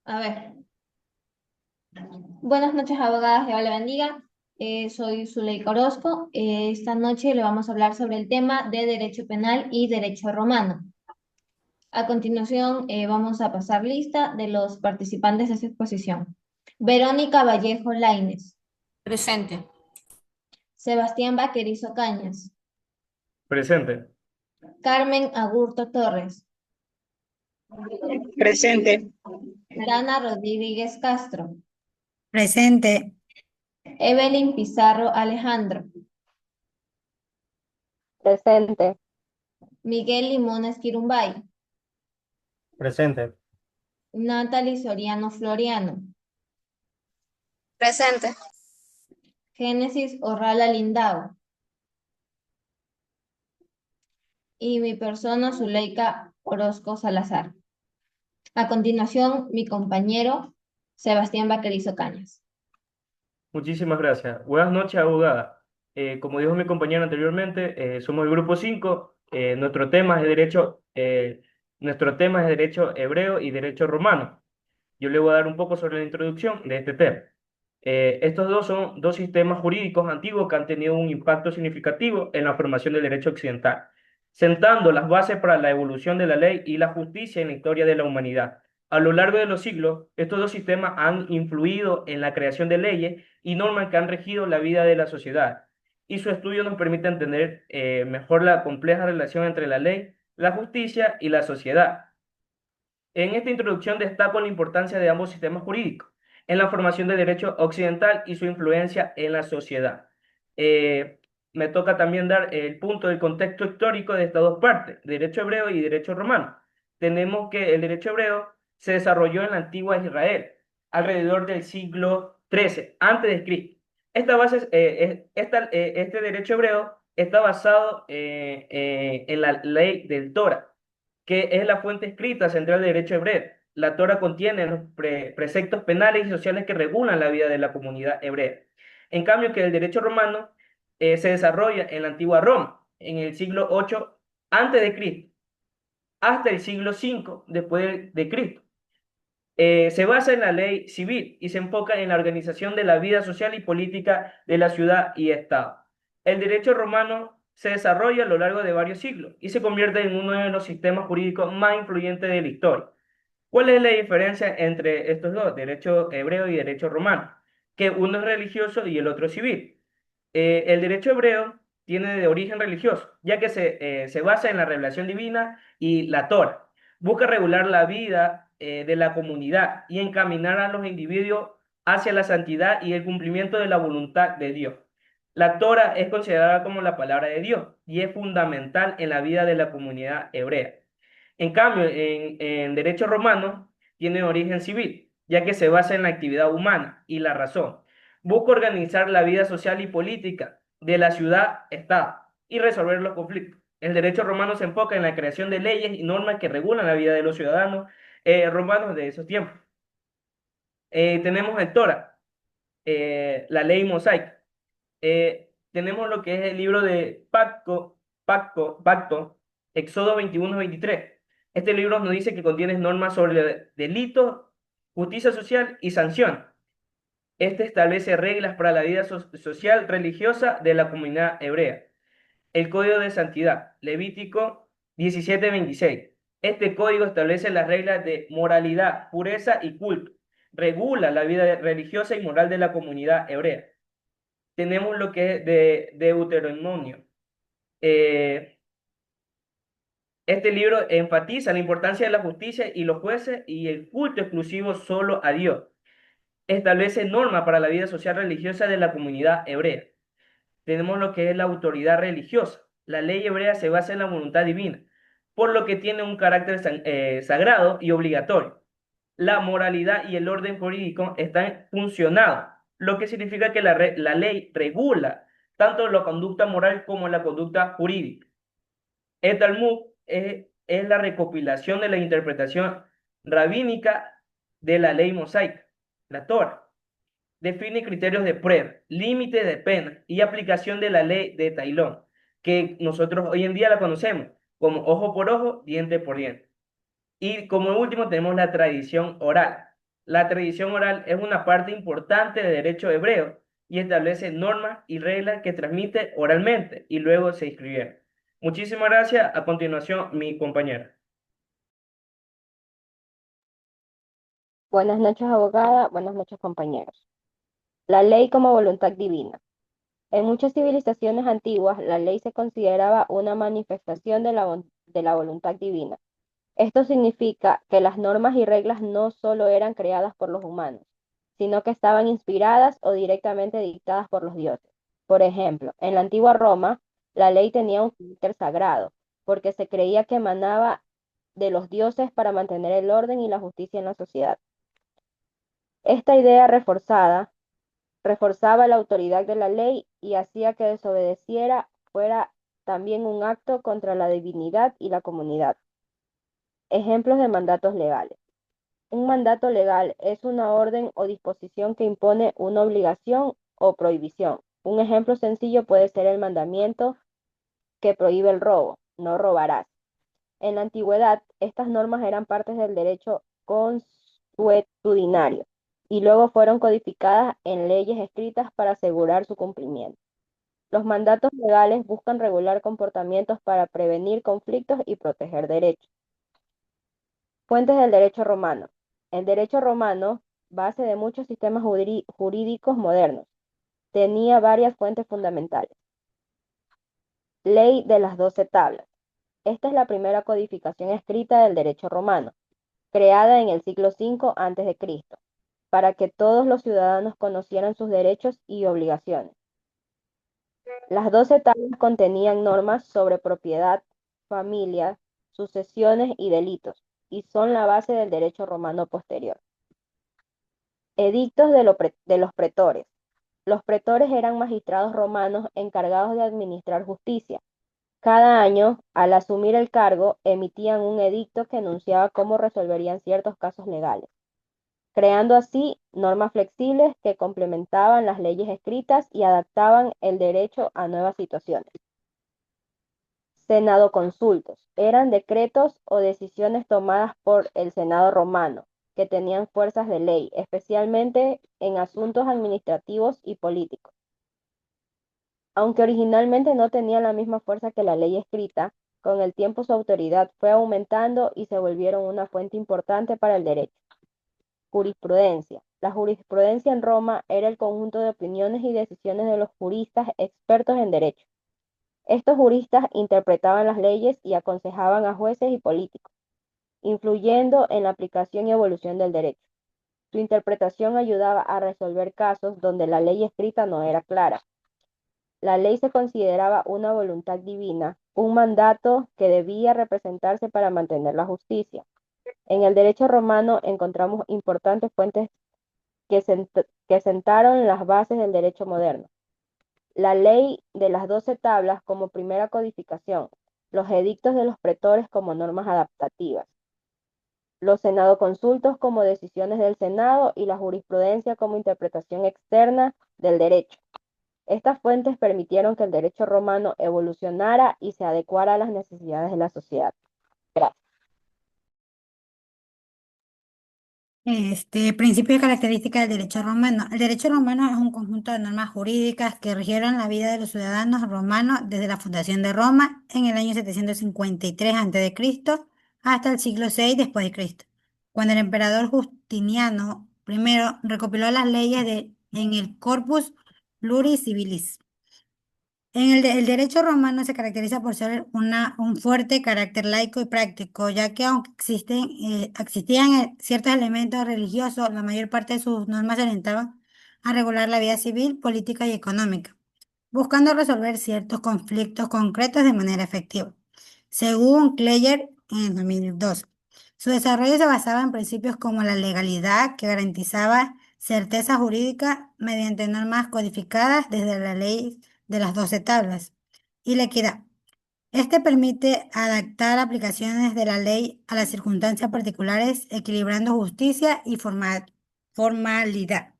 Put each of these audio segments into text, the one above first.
A ver, buenas noches, abogadas, Dios la bendiga. Soy Zuleika Orozco. Esta noche le vamos a hablar sobre el tema de derecho penal y derecho romano. A continuación, vamos a pasar lista de los participantes de esta exposición. Verónica Vallejo Lainez, Presente. Sebastián Vaquerizo Cañas, Presente. Carmen Agurto Torres, Presente. Dana Rodríguez Castro, Presente, Evelyn Pizarro Alejandro, Presente, Miguel Limones Quirumbay, Presente. Natalie Soriano Floriano, Presente. Génesis Orrala Lindao y mi persona Zuleika Orozco Salazar. A continuación, mi compañero Sebastián Vaquerizo Cañas. Muchísimas gracias. Buenas noches, abogada. Como dijo mi compañero anteriormente, somos el grupo 5. Nuestro tema es derecho hebreo y derecho romano. Yo le voy a dar un poco sobre la introducción de este tema. Estos dos son dos sistemas jurídicos antiguos que han tenido un impacto significativo en la formación del derecho occidental, sentando las bases para la evolución de la ley y la justicia en la historia de la humanidad. A lo largo de los siglos, estos dos sistemas han influido en la creación de leyes y normas que han regido la vida de la sociedad, y su estudio nos permite entender mejor la compleja relación entre la ley, la justicia y la sociedad. En esta introducción destaco la importancia de ambos sistemas jurídicos en la formación del derecho occidental y su influencia en la sociedad. Me toca también dar el punto del contexto histórico de estas dos partes, derecho hebreo y derecho romano. Tenemos que el derecho hebreo se desarrolló en la antigua Israel, alrededor del siglo XIII, antes de Cristo. Este derecho hebreo está basado en la ley del Torah, que es la fuente escrita central del derecho hebreo. La Torah contiene los preceptos penales y sociales que regulan la vida de la comunidad hebrea. En cambio, que el derecho romano se desarrolla en la antigua Roma, en el siglo VIII antes de Cristo, hasta el siglo V después de Cristo. Se basa en la ley civil y se enfoca en la organización de la vida social y política de la ciudad y estado. El derecho romano se desarrolla a lo largo de varios siglos y se convierte en uno de los sistemas jurídicos más influyentes de la historia. ¿Cuál es la diferencia entre estos dos, derecho hebreo y derecho romano? Que uno es religioso y el otro civil. El derecho hebreo tiene de origen religioso, ya que se basa en la revelación divina y la Torah. Busca regular la vida de la comunidad y encaminar a los individuos hacia la santidad y el cumplimiento de la voluntad de Dios. La Torah es considerada como la palabra de Dios y es fundamental en la vida de la comunidad hebrea. En cambio, en derecho romano tiene origen civil, ya que se basa en la actividad humana y la razón. Busca organizar la vida social y política de la ciudad-estado y resolver los conflictos. El derecho romano se enfoca en la creación de leyes y normas que regulan la vida de los ciudadanos romanos de esos tiempos. Tenemos el Torah, la ley mosaica. Tenemos lo que es el libro de Pacto, Éxodo 21-23. Este libro nos dice que contiene normas sobre delitos, justicia social y sanción. Este establece reglas para la vida social religiosa de la comunidad hebrea. El Código de Santidad, Levítico 17-26. Este código establece las reglas de moralidad, pureza y culto. Regula la vida religiosa y moral de la comunidad hebrea. Tenemos lo que es de Deuteronomio. Eh, este libro enfatiza la importancia de la justicia y los jueces y el culto exclusivo solo a Dios. Establece normas para la vida social religiosa de la comunidad hebrea. Tenemos lo que es la autoridad religiosa. La ley hebrea se basa en la voluntad divina, por lo que tiene un carácter sagrado y obligatorio. La moralidad y el orden jurídico están funcionados, lo que significa que la ley regula tanto la conducta moral como la conducta jurídica. El Talmud es la recopilación de la interpretación rabínica de la ley mosaica, la Torah. Define criterios de prueba, límites de pena y aplicación de la ley de Taylor, que nosotros hoy en día la conocemos como ojo por ojo, diente por diente. Y como último tenemos la tradición oral. La tradición oral es una parte importante del derecho hebreo y establece normas y reglas que transmite oralmente y luego se escribieron. Muchísimas gracias. A continuación, mi compañera. Buenas noches, abogada. Buenas noches, compañeros. La ley como voluntad divina. En muchas civilizaciones antiguas, la ley se consideraba una manifestación de la voluntad divina. Esto significa que las normas y reglas no solo eran creadas por los humanos, sino que estaban inspiradas o directamente dictadas por los dioses. Por ejemplo, en la antigua Roma, la ley tenía un carácter sagrado, porque se creía que emanaba de los dioses para mantener el orden y la justicia en la sociedad. Esta idea reforzaba la autoridad de la ley y hacía que desobedeciera fuera también un acto contra la divinidad y la comunidad. Ejemplos de mandatos legales. Un mandato legal es una orden o disposición que impone una obligación o prohibición. Un ejemplo sencillo puede ser el mandamiento que prohíbe el robo: no robarás. En la antigüedad, estas normas eran partes del derecho consuetudinario y luego fueron codificadas en leyes escritas para asegurar su cumplimiento. Los mandatos legales buscan regular comportamientos para prevenir conflictos y proteger derechos. Fuentes del derecho romano. El derecho romano, base de muchos sistemas jurídicos modernos, tenía varias fuentes fundamentales. Ley de las 12 tablas. Esta es la primera codificación escrita del derecho romano, creada en el siglo V a.C., para que todos los ciudadanos conocieran sus derechos y obligaciones. Las 12 tablas contenían normas sobre propiedad, familia, sucesiones y delitos, y son la base del derecho romano posterior. Edictos de los pretores. Los pretores eran magistrados romanos encargados de administrar justicia. Cada año, al asumir el cargo, emitían un edicto que enunciaba cómo resolverían ciertos casos legales, creando así normas flexibles que complementaban las leyes escritas y adaptaban el derecho a nuevas situaciones. Senado consultos. Eran decretos o decisiones tomadas por el Senado romano, que tenían fuerzas de ley, especialmente en asuntos administrativos y políticos. Aunque originalmente no tenían la misma fuerza que la ley escrita, con el tiempo su autoridad fue aumentando y se volvieron una fuente importante para el derecho. Jurisprudencia. La jurisprudencia en Roma era el conjunto de opiniones y decisiones de los juristas expertos en derecho. Estos juristas interpretaban las leyes y aconsejaban a jueces y políticos, influyendo en la aplicación y evolución del derecho. Su interpretación ayudaba a resolver casos donde la ley escrita no era clara. La ley se consideraba una voluntad divina, un mandato que debía representarse para mantener la justicia. En el derecho romano encontramos importantes fuentes que sentaron las bases del derecho moderno. La ley de las 12 tablas como primera codificación, los edictos de los pretores como normas adaptativas, los senadoconsultos como decisiones del Senado y la jurisprudencia como interpretación externa del derecho. Estas fuentes permitieron que el derecho romano evolucionara y se adecuara a las necesidades de la sociedad. Gracias. Principio y características del derecho romano. El derecho romano es un conjunto de normas jurídicas que rigieron la vida de los ciudadanos romanos desde la fundación de Roma en el año 753 a.C. hasta el siglo VI después de Cristo, cuando el emperador Justiniano I recopiló las leyes en el Corpus Juris Civilis. El derecho romano se caracteriza por ser un fuerte carácter laico y práctico, ya que aunque existían ciertos elementos religiosos, la mayor parte de sus normas se orientaban a regular la vida civil, política y económica, buscando resolver ciertos conflictos concretos de manera efectiva. Según Kleyer, en el 2002, su desarrollo se basaba en principios como la legalidad, que garantizaba certeza jurídica mediante normas codificadas desde la ley de las 12 tablas, y la equidad. Este permite adaptar aplicaciones de la ley a las circunstancias particulares, equilibrando justicia y formalidad.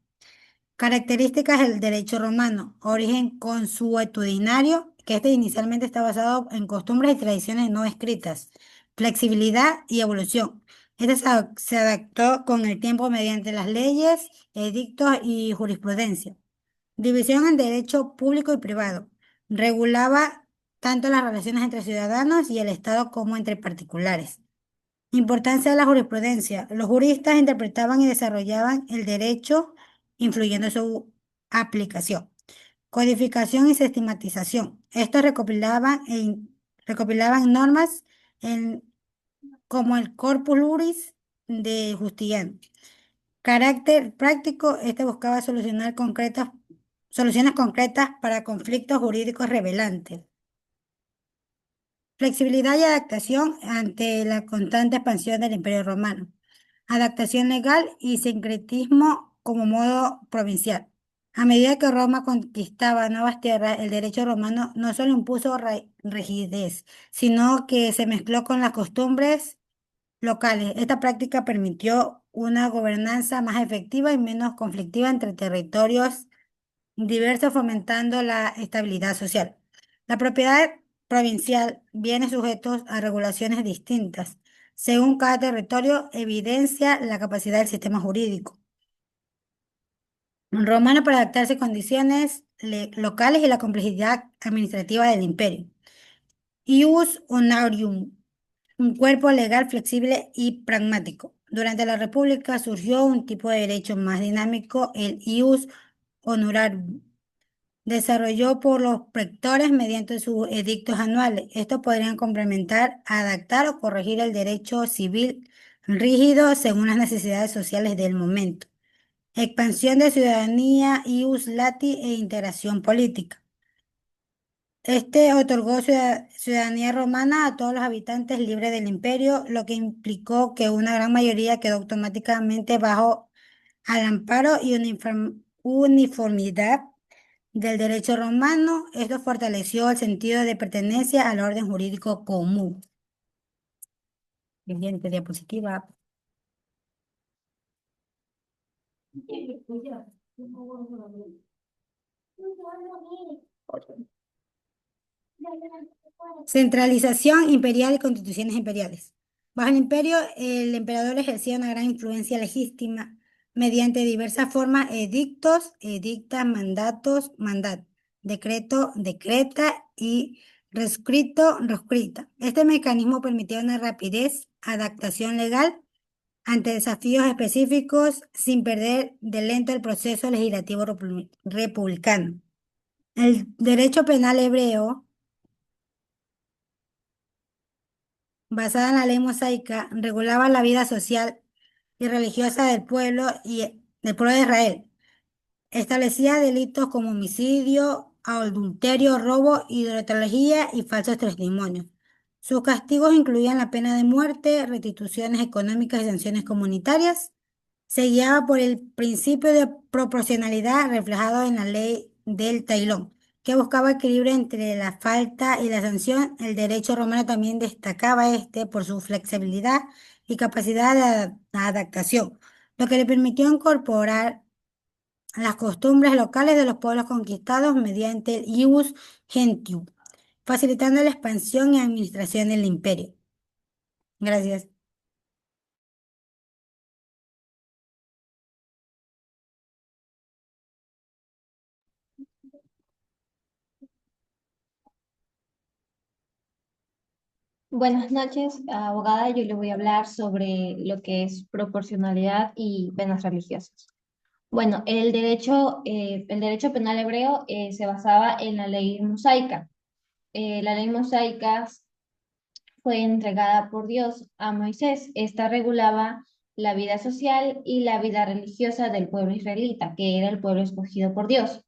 Características del derecho romano. Origen consuetudinario, que inicialmente está basado en costumbres y tradiciones no escritas. Flexibilidad y evolución. Este se adaptó con el tiempo mediante las leyes, edictos y jurisprudencia. División en derecho público y privado. Regulaba tanto las relaciones entre ciudadanos y el Estado como entre particulares. Importancia de la jurisprudencia. Los juristas interpretaban y desarrollaban el derecho, influyendo en su aplicación. Codificación y sistematización. Estos recopilaban normas en- como el Corpus Juris de Justiniano. Carácter práctico, este buscaba soluciones concretas para conflictos jurídicos revelantes. Flexibilidad y adaptación ante la constante expansión del Imperio Romano. Adaptación legal y sincretismo como modo provincial. A medida que Roma conquistaba nuevas tierras, el derecho romano no solo impuso rigidez, sino que se mezcló con las costumbres locales. Esta práctica permitió una gobernanza más efectiva y menos conflictiva entre territorios diversos, fomentando la estabilidad social. La propiedad provincial viene sujetos a regulaciones distintas. Según cada territorio, evidencia la capacidad del sistema jurídico romano para adaptarse a condiciones locales y la complejidad administrativa del imperio. Ius Honorium, un cuerpo legal flexible y pragmático. Durante la República surgió un tipo de derecho más dinámico, el ius honorarium, desarrolló por los prectores mediante sus edictos anuales. Estos podrían complementar, adaptar o corregir el derecho civil rígido según las necesidades sociales del momento. Expansión de ciudadanía, ius lati e integración política. Este otorgó ciudadanía romana a todos los habitantes libres del imperio, lo que implicó que una gran mayoría quedó automáticamente bajo al amparo y uniformidad del derecho romano. Esto fortaleció el sentido de pertenencia al orden jurídico común. Siguiente diapositiva. Centralización imperial y constituciones imperiales. Bajo el imperio, el emperador ejercía una gran influencia legítima mediante diversas formas, edictos, edicta, mandatos, decreto, decreta y rescrito, rescrita. Este mecanismo permitía una rapidez, adaptación legal ante desafíos específicos sin perder de lento el proceso legislativo republicano. El derecho penal hebreo, basada en la ley mosaica, regulaba la vida social y religiosa del pueblo de Israel. Establecía delitos como homicidio, adulterio, robo, idolatría y falsos testimonios. Sus castigos incluían la pena de muerte, restituciones económicas y sanciones comunitarias. Se guiaba por el principio de proporcionalidad reflejado en la ley del Tailón, que buscaba equilibrio entre la falta y la sanción. El derecho romano también destacaba por su flexibilidad y capacidad de adaptación, lo que le permitió incorporar las costumbres locales de los pueblos conquistados mediante el ius gentium, facilitando la expansión y administración del imperio. Gracias. Buenas noches, abogada. Yo le voy a hablar sobre lo que es proporcionalidad y penas religiosas. Bueno, el derecho penal hebreo se basaba en la ley mosaica. La ley mosaica fue entregada por Dios a Moisés. Esta regulaba la vida social y la vida religiosa del pueblo israelita, que era el pueblo escogido por Dios.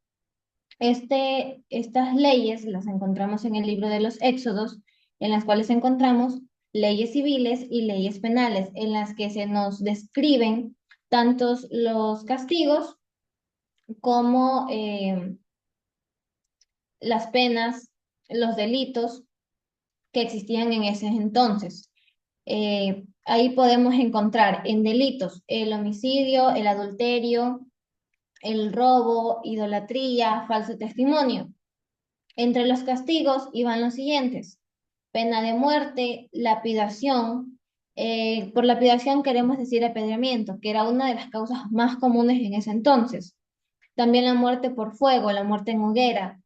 Estas leyes las encontramos en el libro de los Éxodos, en las cuales encontramos leyes civiles y leyes penales, en las que se nos describen tantos los castigos como las penas, los delitos que existían en ese entonces. Ahí podemos encontrar en delitos el homicidio, el adulterio, el robo, idolatría, falso testimonio. Entre los castigos iban los siguientes: pena de muerte, lapidación, Por lapidación queremos decir apedreamiento, que era una de las causas más comunes en ese entonces. También la muerte por fuego, la muerte en hoguera,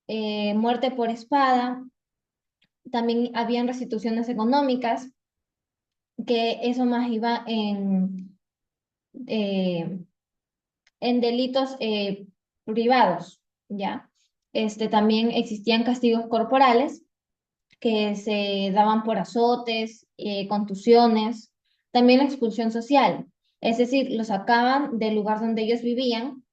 muerte por espada. También habían restituciones económicas, que eso más iba eh, en delitos privados, ¿ya? También existían castigos corporales que se daban por azotes, contusiones, también la expulsión social, es decir, los sacaban del lugar donde ellos vivían.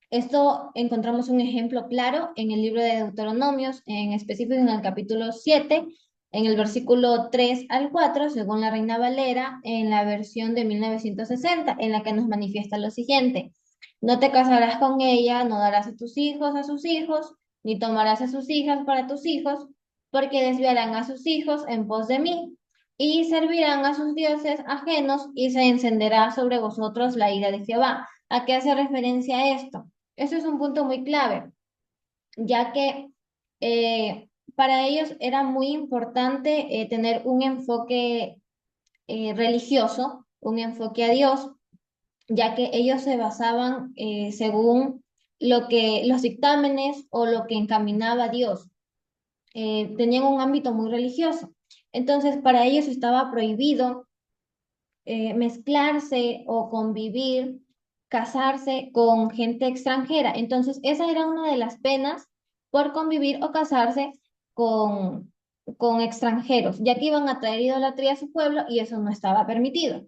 Esto encontramos un ejemplo claro en el libro de Deuteronomios, en específico en el capítulo 7, en el versículo 3 al 4, según la Reina Valera, en la versión de 1960, en la que nos manifiesta lo siguiente: no te casarás con ella, no darás a sus hijos, ni tomarás a sus hijas para tus hijos, porque desviarán a sus hijos en pos de mí, y servirán a sus dioses ajenos, y se encenderá sobre vosotros la ira de Jehová. ¿A qué hace referencia esto? Eso es un punto muy clave, ya que para ellos era muy importante tener un enfoque religioso, un enfoque a Dios, ya que ellos se basaban según lo que los dictámenes o lo que encaminaba Dios. Tenían un ámbito muy religioso. Entonces, para ellos estaba prohibido mezclarse o convivir, casarse con gente extranjera. Entonces, esa era una de las penas por convivir o casarse con extranjeros, ya que iban a traer idolatría a su pueblo y eso no estaba permitido.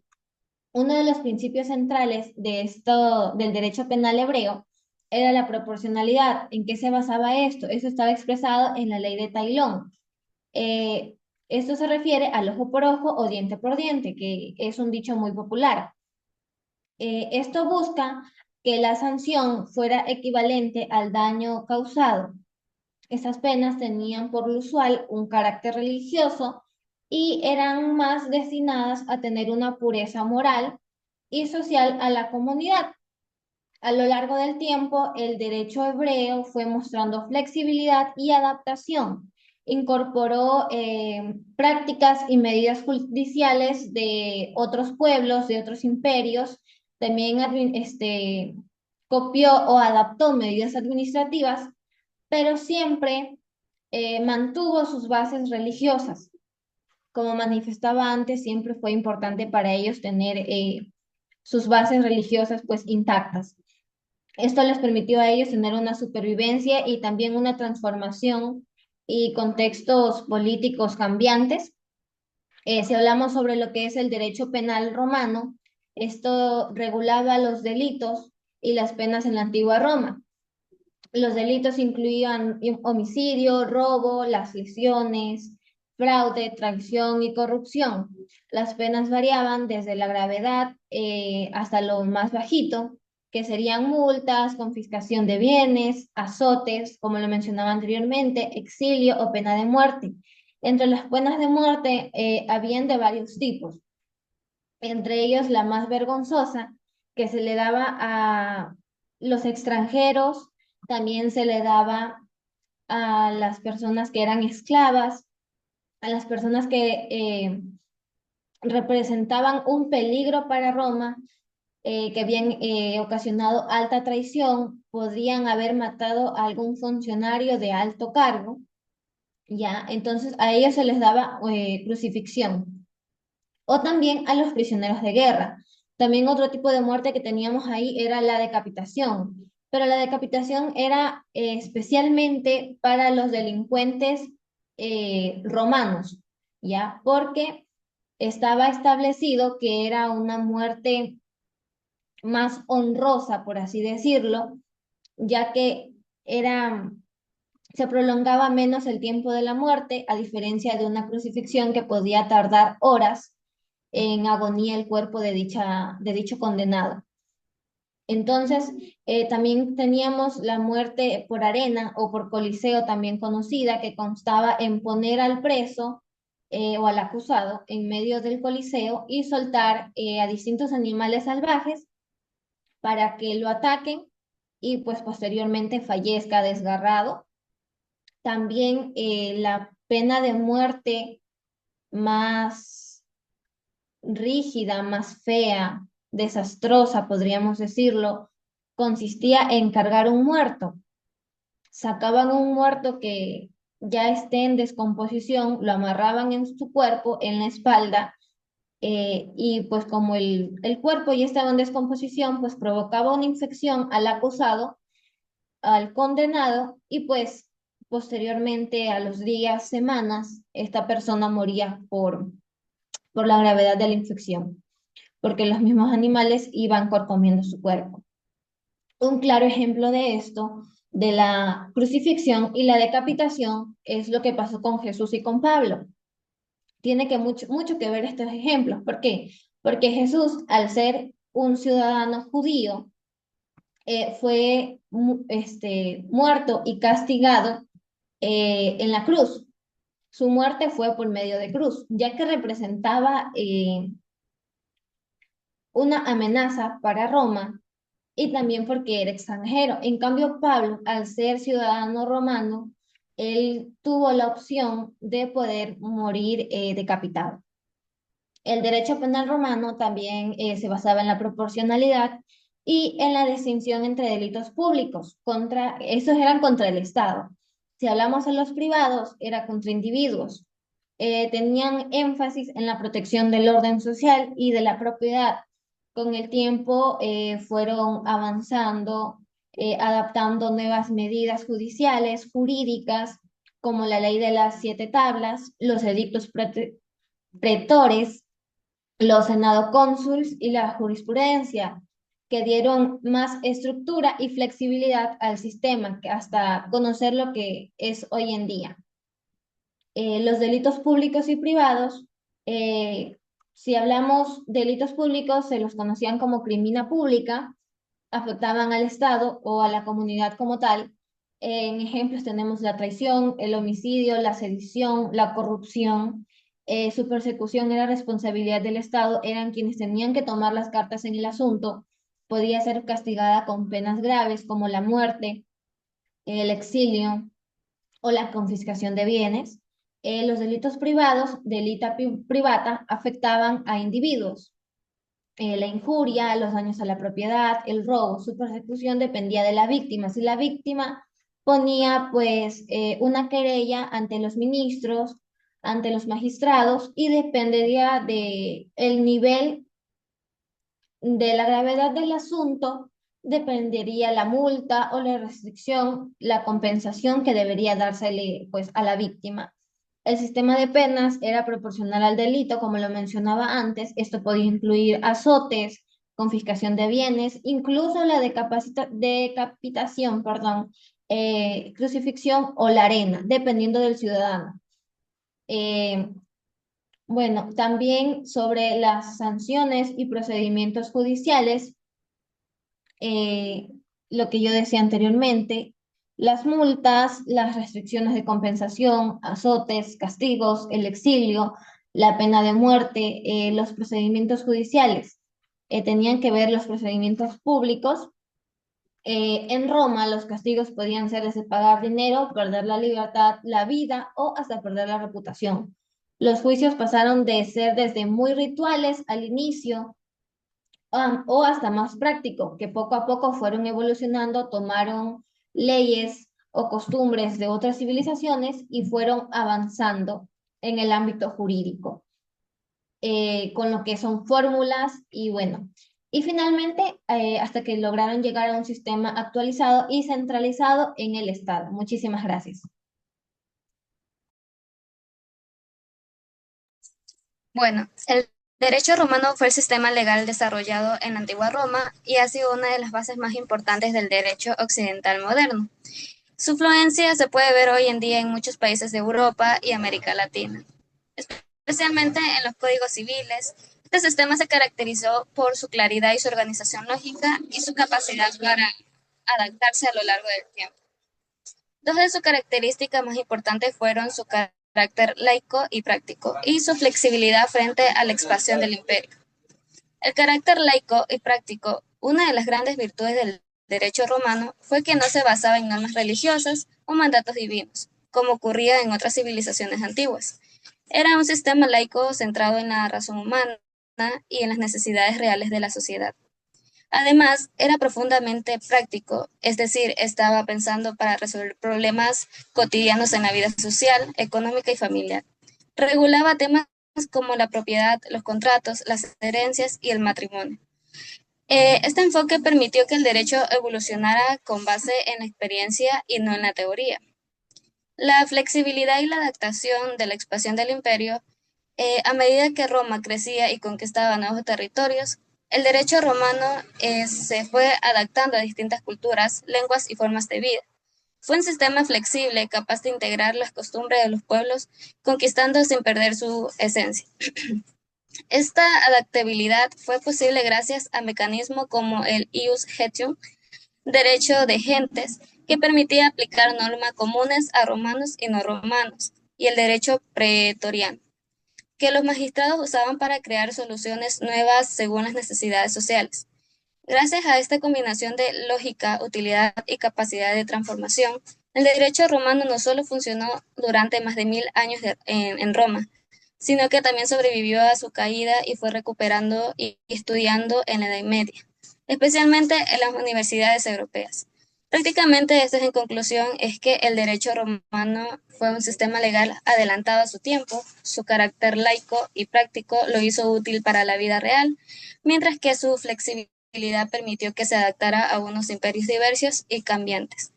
Uno de los principios centrales de esto, del derecho penal hebreo, era la proporcionalidad. ¿En qué se basaba esto? Eso estaba expresado en la ley de Tailón. Eh, Esto se refiere al ojo por ojo o diente por diente, que es un dicho muy popular. Esto busca que la sanción fuera equivalente al daño causado. Estas penas tenían por lo usual un carácter religioso y eran más destinadas a tener una pureza moral y social a la comunidad. A lo largo del tiempo, el derecho hebreo fue mostrando flexibilidad y adaptación. Incorporó prácticas y medidas judiciales de otros pueblos, de otros imperios. También copió o adaptó medidas administrativas, pero siempre mantuvo sus bases religiosas. Como manifestaba antes, siempre fue importante para ellos tener sus bases religiosas pues intactas. Esto les permitió a ellos tener una supervivencia y también una transformación y contextos políticos cambiantes. Si hablamos sobre lo que es el derecho penal romano, esto regulaba los delitos y las penas en la antigua Roma. Los delitos incluían homicidio, robo, las lesiones, fraude, traición y corrupción. Las penas variaban desde la gravedad hasta lo más bajito, que serían multas, confiscación de bienes, azotes, como lo mencionaba anteriormente, exilio o pena de muerte. Entre las penas de muerte habían de varios tipos, entre ellos la más vergonzosa, que se le daba a los extranjeros, también se le daba a las personas que eran esclavas, a las personas que representaban un peligro para Roma, que habían ocasionado alta traición, podrían haber matado a algún funcionario de alto cargo, ¿ya? Entonces a ellos se les daba crucifixión. O también a los prisioneros de guerra. También otro tipo de muerte que teníamos ahí era la decapitación, pero la decapitación era especialmente para los delincuentes romanos, ¿ya? Porque estaba establecido que era una muerte más honrosa, por así decirlo, ya que era, se prolongaba menos el tiempo de la muerte, a diferencia de una crucifixión que podía tardar horas en agonía el cuerpo de dicho condenado. Entonces, también teníamos la muerte por arena o por coliseo, también conocida, que constaba en poner al preso o al acusado en medio del coliseo y soltar a distintos animales salvajes para que lo ataquen y pues posteriormente fallezca desgarrado. También la pena de muerte más rígida, más fea, desastrosa, podríamos decirlo, consistía en cargar un muerto. Sacaban un muerto que ya esté en descomposición, lo amarraban en su cuerpo, en la espalda, y pues como el cuerpo ya estaba en descomposición, pues provocaba una infección al acusado, al condenado, y pues posteriormente a los días, semanas, esta persona moría por la gravedad de la infección, porque los mismos animales iban corcomiendo su cuerpo. Un claro ejemplo de esto, de la crucifixión y la decapitación, es lo que pasó con Jesús y con Pablo. Tiene que mucho que ver estos ejemplos. ¿Por qué? Porque Jesús, al ser un ciudadano judío, fue muerto y castigado en la cruz. Su muerte fue por medio de cruz, ya que representaba una amenaza para Roma y también porque era extranjero. En cambio, Pablo, al ser ciudadano romano, él tuvo la opción de poder morir decapitado. El derecho penal romano también se basaba en la proporcionalidad y en la distinción entre delitos públicos. Esos eran contra el Estado. Si hablamos de los privados, era contra individuos. Tenían énfasis en la protección del orden social y de la propiedad. Con el tiempo fueron avanzando, adaptando nuevas medidas judiciales, jurídicas, como la ley de las 7 tablas, los edictos pretores, los senado cónsuls y la jurisprudencia, que dieron más estructura y flexibilidad al sistema, que hasta conocer lo que es hoy en día. Los delitos públicos y privados, si hablamos de delitos públicos, se los conocían como crimina pública, afectaban al Estado o a la comunidad como tal. En ejemplos tenemos la traición, el homicidio, la sedición, la corrupción. Su persecución era responsabilidad del Estado, eran quienes tenían que tomar las cartas en el asunto. Podía ser castigada con penas graves como la muerte, el exilio o la confiscación de bienes. Los delitos privados, delita privata, afectaban a individuos. La injuria, los daños a la propiedad, el robo, su persecución dependía de la víctima. Si la víctima ponía pues una querella ante los ministros, ante los magistrados, y dependería de el nivel de la gravedad del asunto, dependería la multa o la restricción, la compensación que debería dársele pues a la víctima. El sistema de penas era proporcional al delito, como lo mencionaba antes. Esto podía incluir azotes, confiscación de bienes, incluso la decapitación, perdón, crucifixión o la arena, dependiendo del ciudadano. Eh, bueno, también sobre las sanciones y procedimientos judiciales, eh, lo que yo decía anteriormente, las multas, las restricciones de compensación, azotes, castigos, el exilio, la pena de muerte, los procedimientos judiciales. Tenían que ver los procedimientos públicos. En Roma, los castigos podían ser desde pagar dinero, perder la libertad, la vida o hasta perder la reputación. Los juicios pasaron de ser desde muy rituales al inicio, o hasta más práctico, que poco a poco fueron evolucionando, tomaron leyes o costumbres de otras civilizaciones y fueron avanzando en el ámbito jurídico, con lo que son fórmulas y bueno. Y finalmente, hasta que lograron llegar a un sistema actualizado y centralizado en el Estado. Muchísimas gracias. Bueno, el derecho romano fue el sistema legal desarrollado en la antigua Roma y ha sido una de las bases más importantes del derecho occidental moderno. Su influencia se puede ver hoy en día en muchos países de Europa y América Latina, especialmente en los códigos civiles. Este sistema se caracterizó por su claridad y su organización lógica y su capacidad para adaptarse a lo largo del tiempo. Dos de sus características más importantes fueron su carácter laico y práctico y su flexibilidad frente a la expansión del imperio. El carácter laico y práctico, una de las grandes virtudes del derecho romano, fue que no se basaba en normas religiosas o mandatos divinos, como ocurría en otras civilizaciones antiguas. Era un sistema laico centrado en la razón humana, y en las necesidades reales de la sociedad. Además, era profundamente práctico, es decir, estaba pensando para resolver problemas cotidianos en la vida social, económica y familiar. Regulaba temas como la propiedad, los contratos, las herencias y el matrimonio. Este enfoque permitió que el derecho evolucionara con base en la experiencia y no en la teoría. La flexibilidad y la adaptación de la expansión del imperio, a medida que Roma crecía y conquistaba nuevos territorios, el derecho romano se fue adaptando a distintas culturas, lenguas y formas de vida. Fue un sistema flexible, capaz de integrar las costumbres de los pueblos, conquistando sin perder su esencia. Esta adaptabilidad fue posible gracias a mecanismos como el ius gentium, derecho de gentes, que permitía aplicar normas comunes a romanos y no romanos, y el derecho pretoriano, que los magistrados usaban para crear soluciones nuevas según las necesidades sociales. Gracias a esta combinación de lógica, utilidad y capacidad de transformación, el derecho romano no solo funcionó durante más de 1000 años en Roma, sino que también sobrevivió a su caída y fue recuperando y estudiando en la Edad Media, especialmente en las universidades europeas. Prácticamente esto es en conclusión es que el derecho romano fue un sistema legal adelantado a su tiempo, su carácter laico y práctico lo hizo útil para la vida real, mientras que su flexibilidad permitió que se adaptara a unos imperios diversos y cambiantes.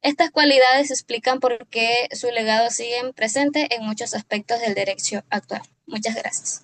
Estas cualidades explican por qué su legado sigue presente en muchos aspectos del derecho actual. Muchas gracias.